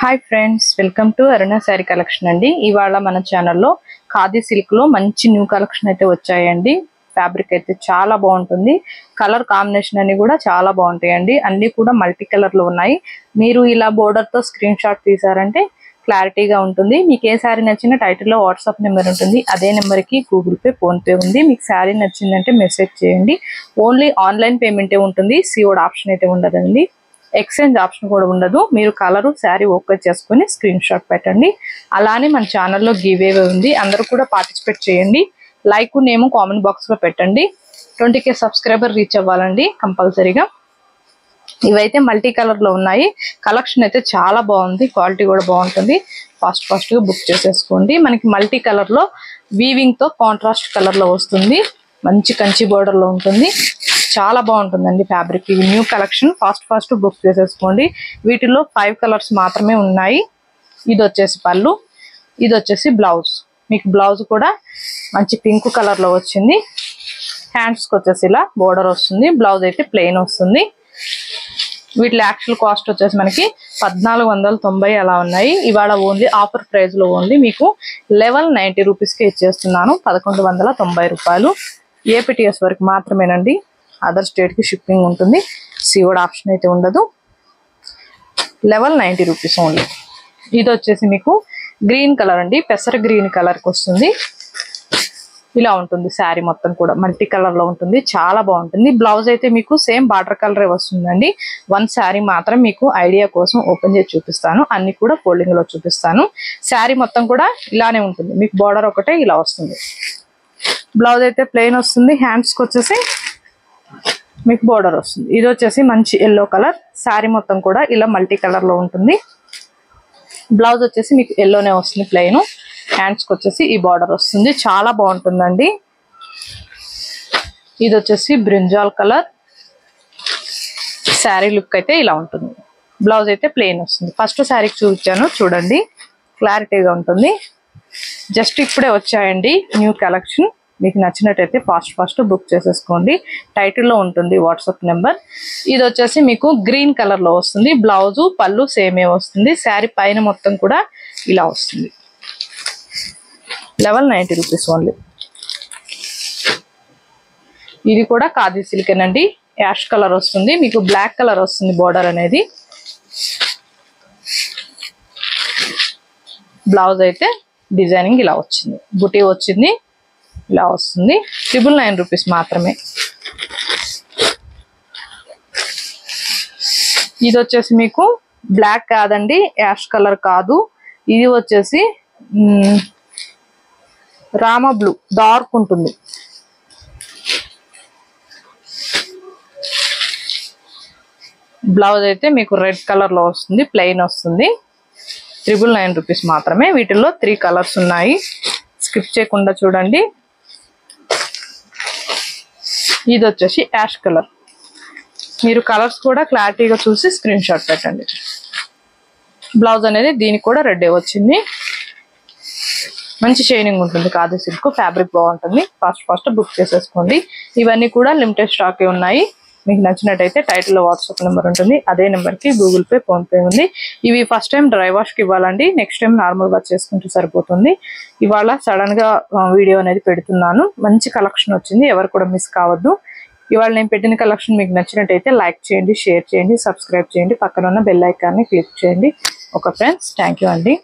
Hi friends, welcome to Aruna sari collection అండి. ఇవాళ మన ఛానల్లో ఖాదీ సిల్క్ లో మంచి న్యూ కలెక్షన్ అయితే వచ్చాయండి. ఫ్యాబ్రిక్ అయితే చాలా బాగుంటుంది. కలర్ కాంబినేషన్ అన్ని కూడా చాలా బాగుంటాయండి. అన్ని కూడా మల్టీ కలర్ లో ఉన్నాయి. మీరు ఇలా బోర్డర్ తో స్క్రీన్ షాట్ తీసారంటే క్లారిటీగా ఉంటుంది. మీకు ఏ శారీ నచ్చినా టైటిల్లో వాట్సాప్ నెంబర్ ఉంటుంది. అదే నెంబర్ కి గూగుల్ పే, ఫోన్ పే ఉంది. మీకు శారీ నచ్చిందంటే మెసేజ్ చేయండి. ఓన్లీ ఆన్లైన్ పేమెంటే ఉంటుంది. సిఓడి ఆప్షన్ అయితే ఉండదండి. ఎక్స్చేంజ్ ఆప్షన్ కూడా ఉండదు. మీరు కలరు శారీ ఓకే చేసుకుని స్క్రీన్ షాట్ పెట్టండి. అలానే మన ఛానల్లో గివ్ అవే ఉంది. అందరూ కూడా పార్టిసిపేట్ చేయండి. లైక్ నేమ్ కామెంట్ బాక్స్ లో పెట్టండి. 20K సబ్స్క్రైబర్ రీచ్ అవ్వాలండి కంపల్సరీగా. ఇవైతే మల్టీ కలర్ లో ఉన్నాయి. కలెక్షన్ అయితే చాలా బాగుంది. క్వాలిటీ కూడా బాగుంటుంది. ఫాస్ట్ గా బుక్ చేసేసుకోండి. మనకి మల్టీ కలర్ లో వీవింగ్ తో కాంట్రాస్ట్ కలర్ లో వస్తుంది. మంచి కంచి బోర్డర్ లో ఉంటుంది. చాలా బాగుంటుందండి ఫ్యాబ్రిక్. ఇవి న్యూ కలెక్షన్. ఫాస్ట్ బుక్ చేసేసుకోండి. వీటిలో 5 కలర్స్ మాత్రమే ఉన్నాయి. ఇది వచ్చేసి పళ్ళు, ఇది వచ్చేసి బ్లౌజ్. మీకు బ్లౌజ్ కూడా మంచి పింక్ కలర్ లో వచ్చింది. హ్యాండ్స్ కి వచ్చేసి ఇలా బోర్డర్ వస్తుంది. బ్లౌజ్ అయితే ప్లెయిన్ వస్తుంది. వీటి యాక్చువల్ కాస్ట్ వచ్చేసి మనకి 1490 అలా ఉన్నాయి. ఇవాళ ఓన్లీ ఆఫర్ ప్రైస్ లో ఓన్లీ మీకు 1190 రూపీస్ కి ఇచ్చేస్తున్నాను. 1190 రూపాయలు. ఏపీటీఎస్ వరకు మాత్రమేనండి. అదర్ స్టేట్ కి షిప్పింగ్ ఉంటుంది. సిఓడి ఆప్షన్ అయితే ఉండదు. 1190 రూపీస్ ఓన్లీ. ఇది వచ్చేసి మీకు గ్రీన్ కలర్ అండి. పెసర గ్రీన్ కలర్ కి వస్తుంది. ఇలా ఉంటుంది శారీ మొత్తం కూడా మల్టీ కలర్ లో ఉంటుంది. చాలా బాగుంటుంది. బ్లౌజ్ అయితే మీకు సేమ్ బార్డర్ కలరే వస్తుందండి. వన్ శారీ మాత్రం మీకు ఐడియా కోసం ఓపెన్ చేసి చూపిస్తాను. అన్ని కూడా ఫోల్డింగ్ లో చూపిస్తాను. శారీ మొత్తం కూడా ఇలానే ఉంటుంది. మీకు బార్డర్ ఒకటే ఇలా వస్తుంది. బ్లౌజ్ అయితే ప్లెయిన్ వస్తుంది. హ్యాండ్స్ కి వచ్చేసి మీకు బోర్డర్ వస్తుంది. ఇది వచ్చేసి మంచి ఎల్లో కలర్. శారీ మొత్తం కూడా ఇలా మల్టీ కలర్ లో ఉంటుంది. బ్లౌజ్ వచ్చేసి మీకు ఎల్లోనే వస్తుంది ప్లెయిన్. హ్యాండ్స్ కి వచ్చేసి ఈ బార్డర్ వస్తుంది. చాలా బాగుంటుందండి. ఇది వచ్చేసి బ్రింజాల్ కలర్. శారీ లుక్ అయితే ఇలా ఉంటుంది. బ్లౌజ్ అయితే ప్లెయిన్ వస్తుంది. ఫస్ట్ శారీకి చూపించాను చూడండి, క్లారిటీగా ఉంటుంది. జస్ట్ ఇప్పుడే వచ్చాయండి న్యూ కలెక్షన్. మీకు నచ్చినట్టయితే ఫాస్ట్ బుక్ చేసేసుకోండి. టైటిల్లో ఉంటుంది వాట్సాప్ నెంబర్. ఇది వచ్చేసి మీకు గ్రీన్ కలర్ లో వస్తుంది. బ్లౌజు పళ్ళు సేమే వస్తుంది. శారీ పైన మొత్తం కూడా ఇలా వస్తుంది. 1190 రూపీస్ ఓన్లీ. ఇది కూడా ఖాదీ సిల్కేనండి. యాష్ కలర్ వస్తుంది. మీకు బ్లాక్ కలర్ వస్తుంది బోర్డర్ అనేది. బ్లౌజ్ అయితే డిజైనింగ్ ఇలా వచ్చింది. బుటీ వచ్చింది. ఇలా వస్తుంది. 999 రూపీస్ మాత్రమే. ఇది వచ్చేసి మీకు బ్లాక్ కాదండి, యాష్ కలర్ కాదు. ఇది వచ్చేసి రామ బ్లూ డార్క్ ఉంటుంది. బ్లౌజ్ అయితే మీకు రెడ్ కలర్ లో వస్తుంది. ప్లెయిన్ వస్తుంది. 999 రూపీస్ మాత్రమే. వీటిల్లో 3 కలర్స్ ఉన్నాయి. స్కిప్ చేయకుండా చూడండి. ఇది వచ్చేసి యాష్ కలర్. మీరు కలర్స్ కూడా క్లారిటీగా చూసి స్క్రీన్ షాట్ పెట్టండి. బ్లౌజ్ అనేది దీనికి కూడా రెడ్ వచ్చింది. మంచి షైనింగ్ ఉంటుంది. ఖాదీ సిల్క్ ఫ్యాబ్రిక్ బాగుంటుంది. ఫాస్ట్ బుక్ చేసేసుకోండి. ఇవన్నీ కూడా లిమిటెడ్ స్టాక్ ఉన్నాయి. మీకు నచ్చినట్టయితే టైటిల్లో వాట్సాప్ నెంబర్ ఉంటుంది. అదే నెంబర్ కి గూగుల్ పే, ఫోన్ పే ఉంది. ఇవి ఫస్ట్ టైం డ్రై వాష్ కి ఇవ్వాలండి. నెక్స్ట్ టైం నార్మల్ వాష్ చేసుకుంటే సరిపోతుంది. ఇవాళ సడన్ గా వీడియో అనేది పెడుతున్నాను. మంచి కలెక్షన్ వచ్చింది. ఎవరు కూడా మిస్ కావద్దు. ఇవాళ నేను పెట్టిన కలెక్షన్ మీకు నచ్చినట్టయితే లైక్ చేయండి, షేర్ చేయండి, సబ్స్క్రైబ్ చేయండి. పక్కన ఉన్న బెల్ ఐకాన్ని క్లిక్ చేయండి. ఓకే ఫ్రెండ్స్, థ్యాంక్ యూ అండి.